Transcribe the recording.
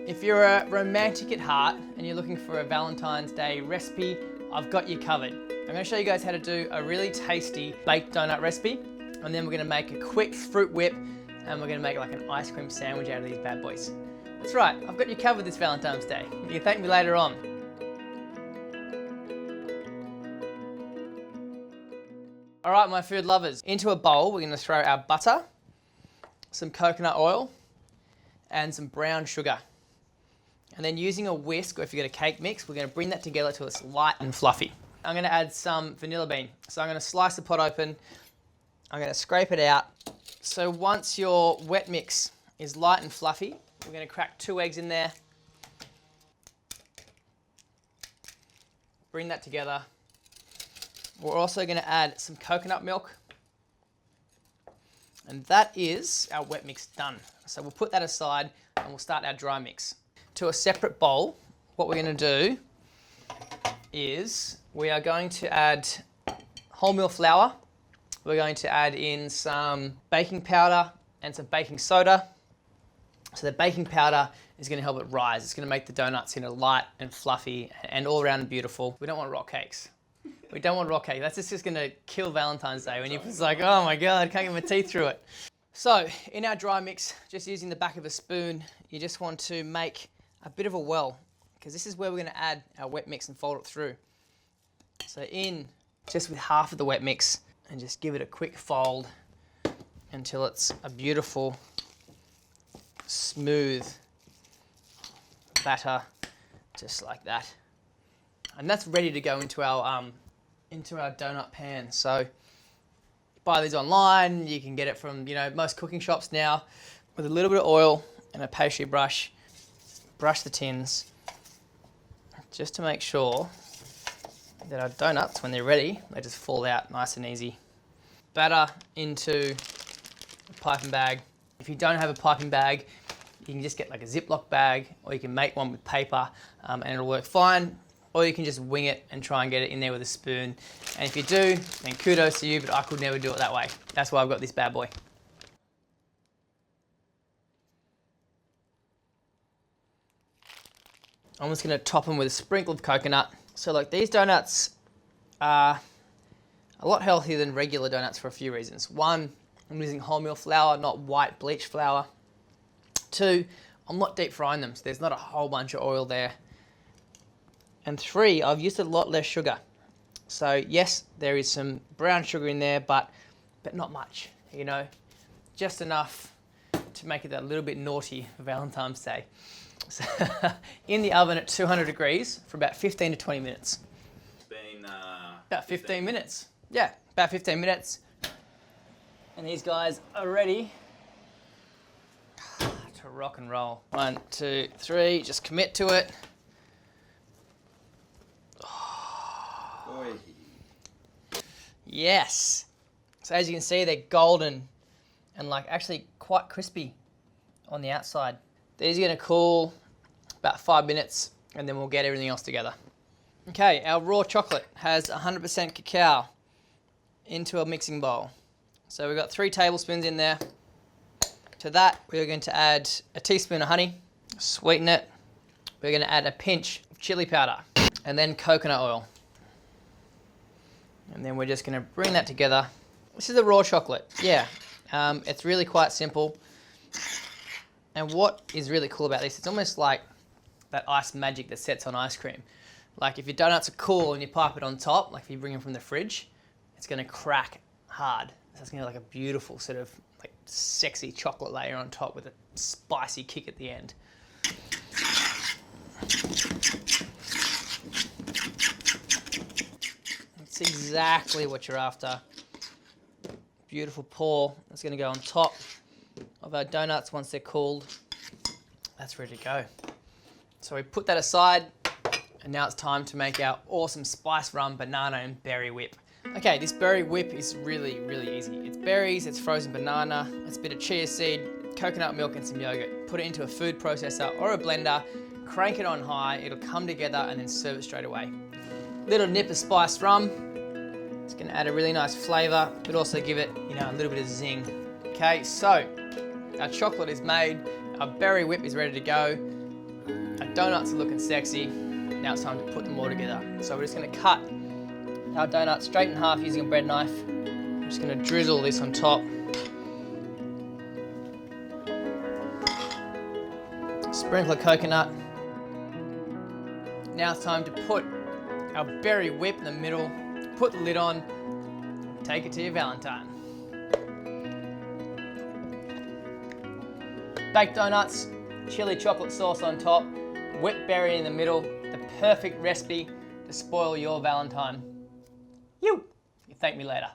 If you're a romantic at heart and you're looking for a Valentine's Day recipe, I've got you covered. I'm going to show you guys how to do a really tasty baked donut recipe, and then we're going to make a quick fruit whip, and we're going to make like an ice cream sandwich out of these bad boys. That's right, I've got you covered this Valentine's Day. You can thank me later on. All right, my food lovers, into a bowl we're going to throw our butter, some coconut oil, and some brown sugar. And then using a whisk, or if you've got a cake mix, we're going to bring that together till it's light and fluffy. I'm going to add some vanilla bean. So I'm going to slice the pot open. I'm going to scrape it out. So once your wet mix is light and fluffy, we're going to crack 2 eggs in there. Bring that together. We're also going to add some coconut milk. And that is our wet mix done. So we'll put that aside and we'll start our dry mix. To a separate bowl, what we're going to do is we are going to add wholemeal flour. We're going to add in some baking powder and some baking soda. So the baking powder is going to help it rise. It's going to make the donuts, light and fluffy and all around beautiful. We don't want rock cakes. We don't want rock cake. That's just going to kill Valentine's Day when you're just like, oh my God, I can't get my teeth through it. So in our dry mix, just using the back of a spoon, you just want to make a bit of a well, because this is where we're going to add our wet mix and fold it through. So in just with half of the wet mix and just give it a quick fold until it's a beautiful, smooth batter, just like that. And that's ready to go into our donut pan. So buy these online, you can get it from most cooking shops now. With a little bit of oil and a pastry brush, brush the tins just to make sure that our donuts, when they're ready, they just fall out nice and easy. Batter into a piping bag. If you don't have a piping bag, you can just get like a Ziploc bag, or you can make one with paper and it'll work fine. Or you can just wing it and try and get it in there with a spoon. And if you do, then kudos to you, but I could never do it that way. That's why I've got this bad boy. I'm just going to top them with a sprinkle of coconut. So like these donuts are a lot healthier than regular donuts for a few reasons. 1, I'm using wholemeal flour, not white bleach flour. 2, I'm not deep frying them, so there's not a whole bunch of oil there. And 3, I've used a lot less sugar. So yes, there is some brown sugar in there, but not much, just enough to make it a little bit naughty for Valentine's Day. So in the oven at 200 degrees for about 15 to 20 minutes. It's been about 15 minutes. Yeah, about 15 minutes. And these guys are ready to rock and roll. 1, 2, 3, just commit to it. Yes. So as you can see, they're golden and actually quite crispy on the outside. These are going to cool about 5 minutes and then we'll get everything else together. Okay, our raw chocolate has 100% cacao into a mixing bowl. So we've got 3 tablespoons in there. To that, we're going to add a teaspoon of honey, sweeten it. We're going to add a pinch of chili powder and then coconut oil. And then we're just going to bring that together. This is the raw chocolate. Yeah, it's really quite simple. And what is really cool about this, it's almost like that ice magic that sets on ice cream. Like if your donuts are cool and you pipe it on top, like if you bring them from the fridge, it's going to crack hard. So it's going to be like a beautiful sort of sexy chocolate layer on top with a spicy kick at the end. That's exactly what you're after. Beautiful pour. That's going to go on top of our donuts once they're cooled. That's ready to go. So we put that aside, and now it's time to make our awesome spice rum, banana and berry whip. Okay, this berry whip is really, really easy. It's berries, it's frozen banana, it's a bit of chia seed, coconut milk and some yogurt. Put it into a food processor or a blender, crank it on high, it'll come together and then serve it straight away. Little nip of spiced rum. It's going to add a really nice flavour, but also give it, a little bit of zing. Okay, so our chocolate is made, our berry whip is ready to go. Our donuts are looking sexy. Now it's time to put them all together. So we're just going to cut our donut straight in half using a bread knife. I'm just going to drizzle this on top. Sprinkle of coconut. Now it's time to put our berry whip in the middle, put the lid on, take it to your Valentine. Baked donuts, chili chocolate sauce on top, whipped berry in the middle, the perfect recipe to spoil your Valentine. You thank me later.